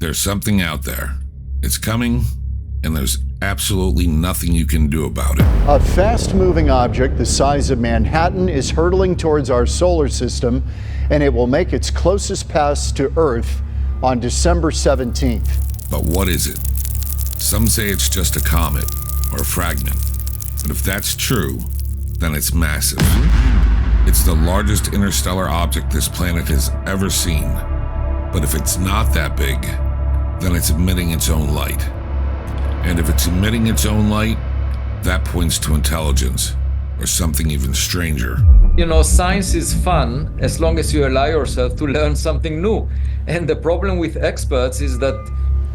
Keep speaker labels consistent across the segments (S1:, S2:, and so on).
S1: There's something out there. It's coming, and there's absolutely nothing you can do about it.
S2: A fast-moving object the size of Manhattan is hurtling towards our solar system, and it will make its closest pass to Earth on December 17th.
S1: But what is it? Some say it's just a comet or a fragment. But if that's true, then it's massive. It's the largest interstellar object this planet has ever seen. But if it's not that big, then it's emitting its own light. And if it's emitting its own light, that points to intelligence, or something even stranger.
S3: You know, science is fun as long as you allow yourself to learn something new. And the problem with experts is that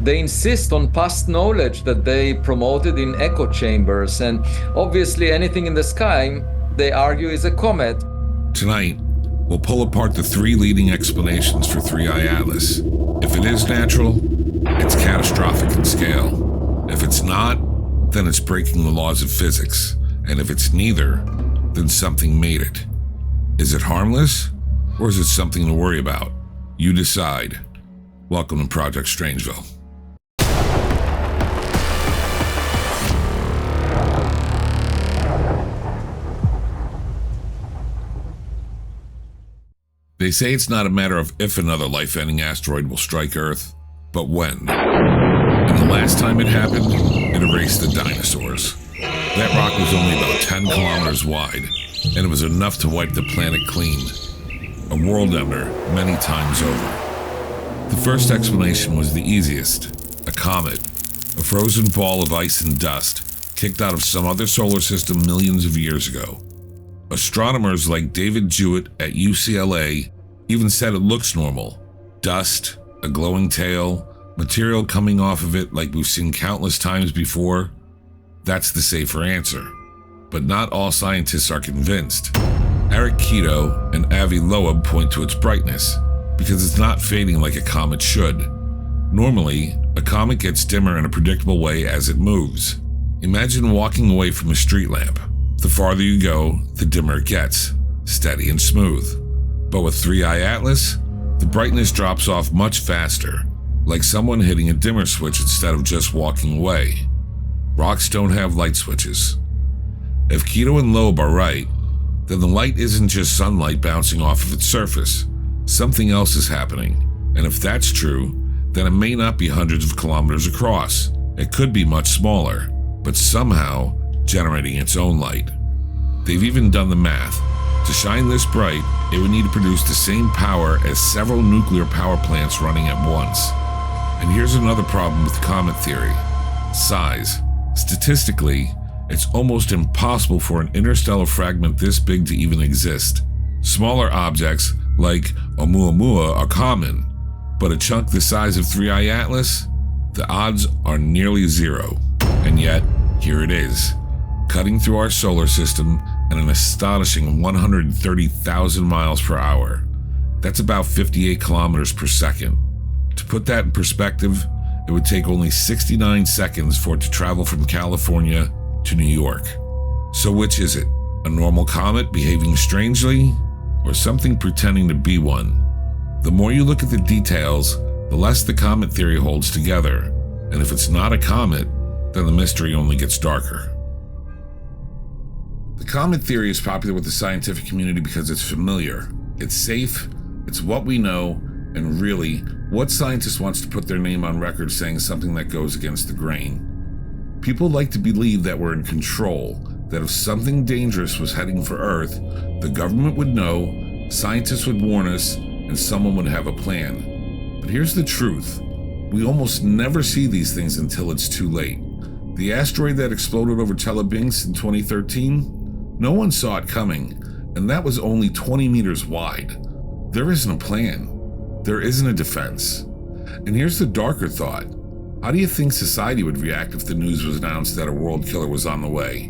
S3: they insist on past knowledge that they promoted in echo chambers. And obviously anything in the sky, they argue, is a comet.
S1: Tonight, we'll pull apart the three leading explanations for 3I-Atlas. If it is natural, it's catastrophic in scale. If it's not, then it's breaking the laws of physics. And if it's neither, then something made it. Is it harmless, or is it something to worry about? You decide. Welcome to Project Strangeville. They say it's not a matter of if another life-ending asteroid will strike Earth, but when. And the last time it happened, it erased the dinosaurs. That rock was only about 10 kilometers wide, and it was enough to wipe the planet clean. A world ender many times over. The first explanation was the easiest. A comet, a frozen ball of ice and dust, kicked out of some other solar system millions of years ago. Astronomers like David Jewett at UCLA even said it looks normal. Dust, a glowing tail, material coming off of it like we've seen countless times before. That's the safer answer. But not all scientists are convinced. Eric Keto and Avi Loeb point to its brightness, because it's not fading like a comet should. Normally, a comet gets dimmer in a predictable way as it moves. Imagine walking away from a street lamp. The farther you go, the dimmer it gets, steady and smooth. But with 3I-Atlas, the brightness drops off much faster, like someone hitting a dimmer switch instead of just walking away. Rocks don't have light switches. If Keto and Loeb are right, then the light isn't just sunlight bouncing off of its surface. Something else is happening. And if that's true, then it may not be hundreds of kilometers across. It could be much smaller, but somehow generating its own light. They've even done the math. To shine this bright, it would need to produce the same power as several nuclear power plants running at once. And here's another problem with Comet Theory. Size. Statistically, it's almost impossible for an interstellar fragment this big to even exist. Smaller objects, like ʻOumuamua, are common, but a chunk the size of 3I-Atlas? The odds are nearly zero. And yet, here it is, cutting through our solar system at an astonishing 130,000 miles per hour. That's about 58 kilometers per second. To put that in perspective, it would take only 69 seconds for it to travel from California to New York. So which is it? A normal comet behaving strangely, or something pretending to be one? The more you look at the details, the less the comet theory holds together. And if it's not a comet, then the mystery only gets darker. The comet theory is popular with the scientific community because it's familiar, it's safe, it's what we know, and really, what scientist wants to put their name on record saying something that goes against the grain? People like to believe that we're in control, that if something dangerous was heading for Earth, the government would know, scientists would warn us, and someone would have a plan. But here's the truth. We almost never see these things until it's too late. The asteroid that exploded over Chelyabinsk in 2013? No one saw it coming, and that was only 20 meters wide. There isn't a plan. There isn't a defense. And here's the darker thought. How do you think society would react if the news was announced that a world killer was on the way?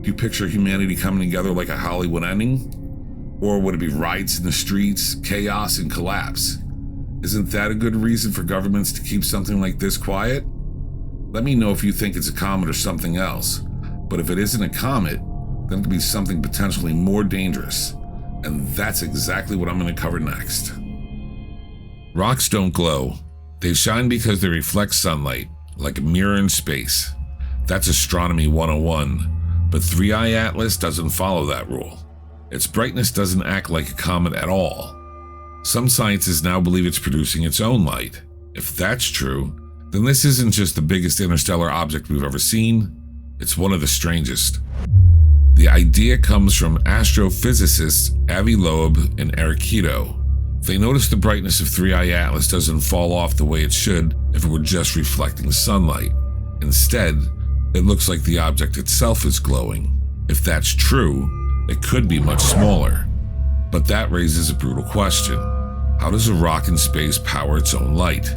S1: Do you picture humanity coming together like a Hollywood ending? Or would it be riots in the streets, chaos, and collapse? Isn't that a good reason for governments to keep something like this quiet? Let me know if you think it's a comet or something else. But if it isn't a comet, then it could be something potentially more dangerous. And that's exactly what I'm going to cover next. Rocks don't glow. They shine because they reflect sunlight, like a mirror in space. That's astronomy 101, but 3I-Atlas doesn't follow that rule. Its brightness doesn't act like a comet at all. Some scientists now believe it's producing its own light. If that's true, then this isn't just the biggest interstellar object we've ever seen, it's one of the strangest. The idea comes from astrophysicists Avi Loeb and Eric Kito. They noticed the brightness of 3I-Atlas doesn't fall off the way it should if it were just reflecting sunlight. Instead, it looks like the object itself is glowing. If that's true, it could be much smaller. But that raises a brutal question. How does a rock in space power its own light?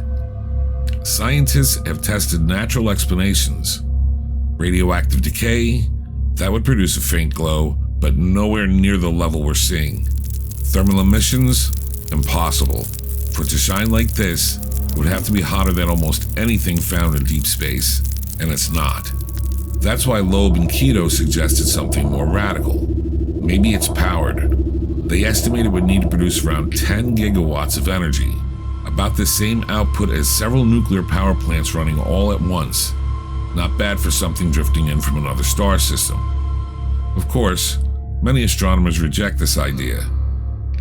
S1: Scientists have tested natural explanations. Radioactive decay, that would produce a faint glow, but nowhere near the level we're seeing. Thermal emissions, impossible. For it to shine like this, it would have to be hotter than almost anything found in deep space, and it's not. That's why Loeb and Kito suggested something more radical. Maybe it's powered. They estimated it would need to produce around 10 gigawatts of energy, about the same output as several nuclear power plants running all at once. Not bad for something drifting in from another star system. Of course, many astronomers reject this idea.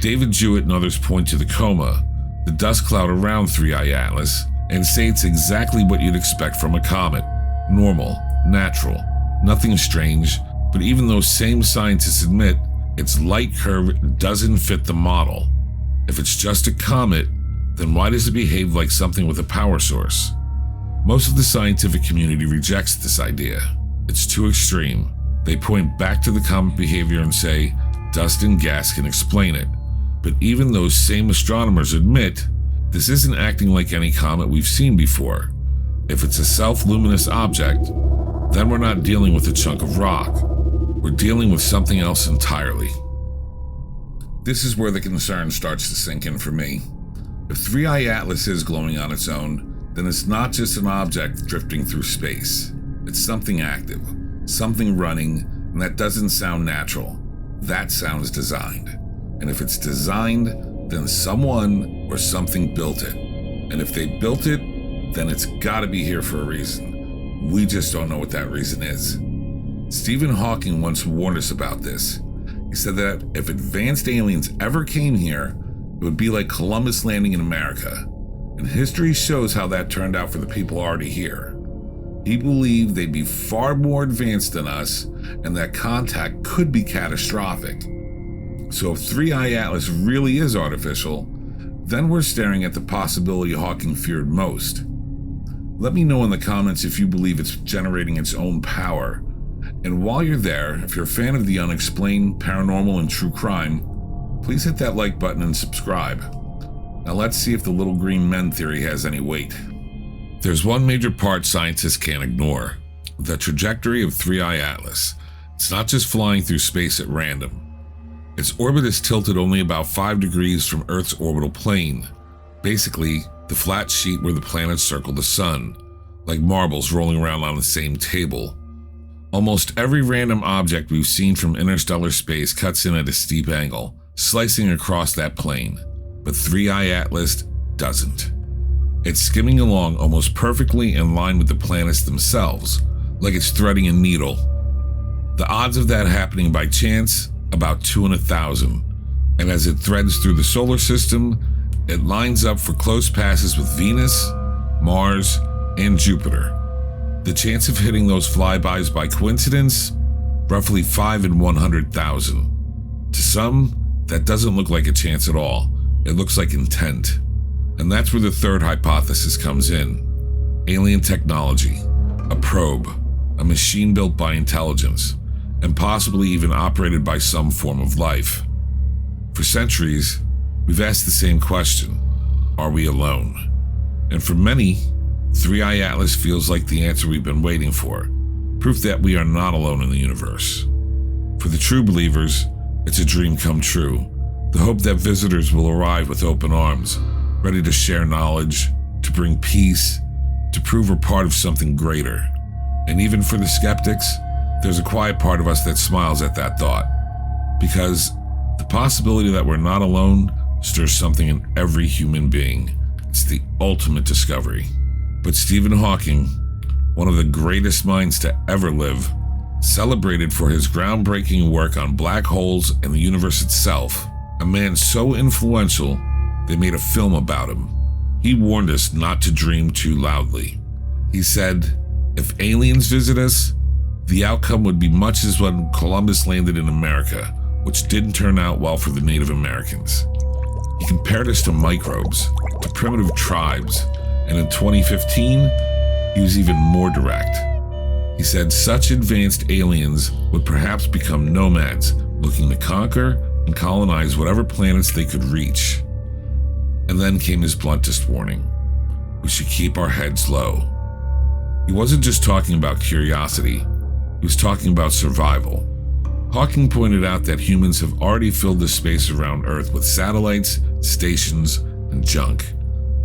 S1: David Jewett and others point to the coma, the dust cloud around 3I-Atlas, and say it's exactly what you'd expect from a comet. Normal, natural, nothing strange, but even those same scientists admit its light curve doesn't fit the model. If it's just a comet, then why does it behave like something with a power source? Most of the scientific community rejects this idea. It's too extreme. They point back to the comet behavior and say, dust and gas can explain it. But even those same astronomers admit this isn't acting like any comet we've seen before. If it's a self-luminous object, then we're not dealing with a chunk of rock. We're dealing with something else entirely. This is where the concern starts to sink in for me. If 3I-Atlas is glowing on its own, then it's not just an object drifting through space. It's something active, something running, and that doesn't sound natural. That sounds designed. And if it's designed, then someone or something built it. And if they built it, then it's gotta be here for a reason. We just don't know what that reason is. Stephen Hawking once warned us about this. He said that if advanced aliens ever came here, it would be like Columbus landing in America. And history shows how that turned out for the people already here. He believed they'd be far more advanced than us, and that contact could be catastrophic. So if 3I-Atlas really is artificial, then we're staring at the possibility Hawking feared most. Let me know in the comments if you believe it's generating its own power. And while you're there, if you're a fan of the unexplained, paranormal, and true crime, please hit that like button and subscribe. Now let's see if the little green men theory has any weight. There's one major part scientists can't ignore: the trajectory of 3I-Atlas. It's not just flying through space at random. Its orbit is tilted only about 5 degrees from Earth's orbital plane, basically the flat sheet where the planets circle the sun, like marbles rolling around on the same table. Almost every random object we've seen from interstellar space cuts in at a steep angle, slicing across that plane, but 3I-Atlas doesn't. It's skimming along almost perfectly in line with the planets themselves, like it's threading a needle. The odds of that happening by chance, about 2 in 1,000, and as it threads through the solar system, it lines up for close passes with Venus, Mars, and Jupiter. The chance of hitting those flybys by coincidence, roughly 5 in 100,000. To some, that doesn't look like a chance at all. It looks like intent. And that's where the third hypothesis comes in. Alien technology, a probe, a machine built by intelligence, and possibly even operated by some form of life. For centuries, we've asked the same question: are we alone? And for many, 3I-Atlas feels like the answer we've been waiting for, proof that we are not alone in the universe. For the true believers, it's a dream come true, the hope that visitors will arrive with open arms, ready to share knowledge, to bring peace, to prove we're part of something greater. And even for the skeptics, there's a quiet part of us that smiles at that thought, because the possibility that we're not alone stirs something in every human being. It's the ultimate discovery. But Stephen Hawking, one of the greatest minds to ever live, celebrated for his groundbreaking work on black holes and the universe itself, a man so influential they made a film about him. He warned us not to dream too loudly. He said, if aliens visit us, the outcome would be much as when Columbus landed in America, which didn't turn out well for the Native Americans. He compared us to microbes, to primitive tribes, and in 2015, he was even more direct. He said such advanced aliens would perhaps become nomads, looking to conquer and colonize whatever planets they could reach. And then came his bluntest warning. We should keep our heads low. He wasn't just talking about curiosity, he was talking about survival. Hawking pointed out that humans have already filled the space around Earth with satellites, stations, and junk.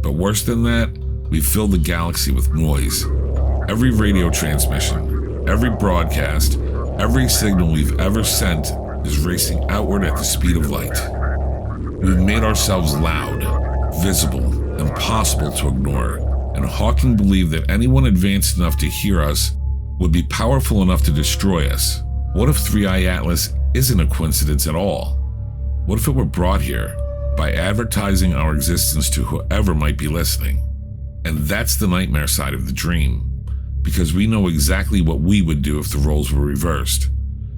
S1: But worse than that, we've filled the galaxy with noise. Every radio transmission, every broadcast, every signal we've ever sent is racing outward at the speed of light. We've made ourselves loud, visible, impossible to ignore, and Hawking believed that anyone advanced enough to hear us would be powerful enough to destroy us. What if 3I-Atlas isn't a coincidence at all? What if it were brought here by advertising our existence to whoever might be listening? And that's the nightmare side of the dream, because we know exactly what we would do if the roles were reversed.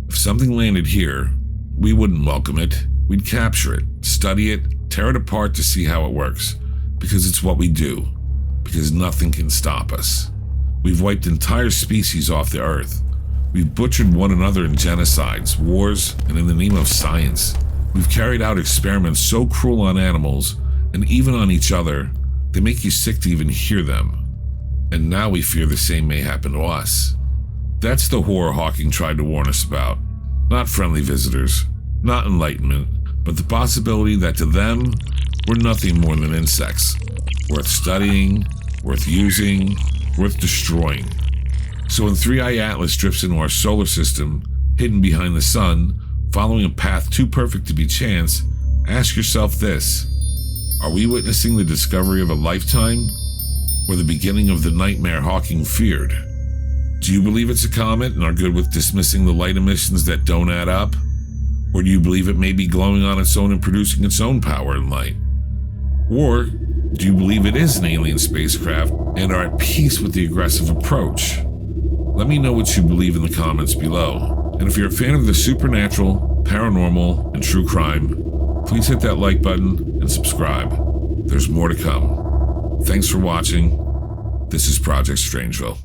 S1: If something landed here, we wouldn't welcome it. We'd capture it, study it, tear it apart to see how it works, because it's what we do, because nothing can stop us. We've wiped entire species off the Earth. We've butchered one another in genocides, wars, and in the name of science. We've carried out experiments so cruel on animals, and even on each other, they make you sick to even hear them. And now we fear the same may happen to us. That's the horror Hawking tried to warn us about. Not friendly visitors, not enlightenment, but the possibility that to them, we're nothing more than insects, worth studying, worth using, worth destroying. So when 3I-Atlas drifts into our solar system, hidden behind the sun, following a path too perfect to be chance, ask yourself this: are we witnessing the discovery of a lifetime, or the beginning of the nightmare Hawking feared? Do you believe it's a comet and are good with dismissing the light emissions that don't add up? Or do you believe it may be glowing on its own and producing its own power and light? Or do you believe it is an alien spacecraft and are at peace with the aggressive approach? Let me know what you believe in the comments below. And if you're a fan of the supernatural, paranormal, and true crime, please hit that like button and subscribe. There's more to come. Thanks for watching. This is Project Strangeville.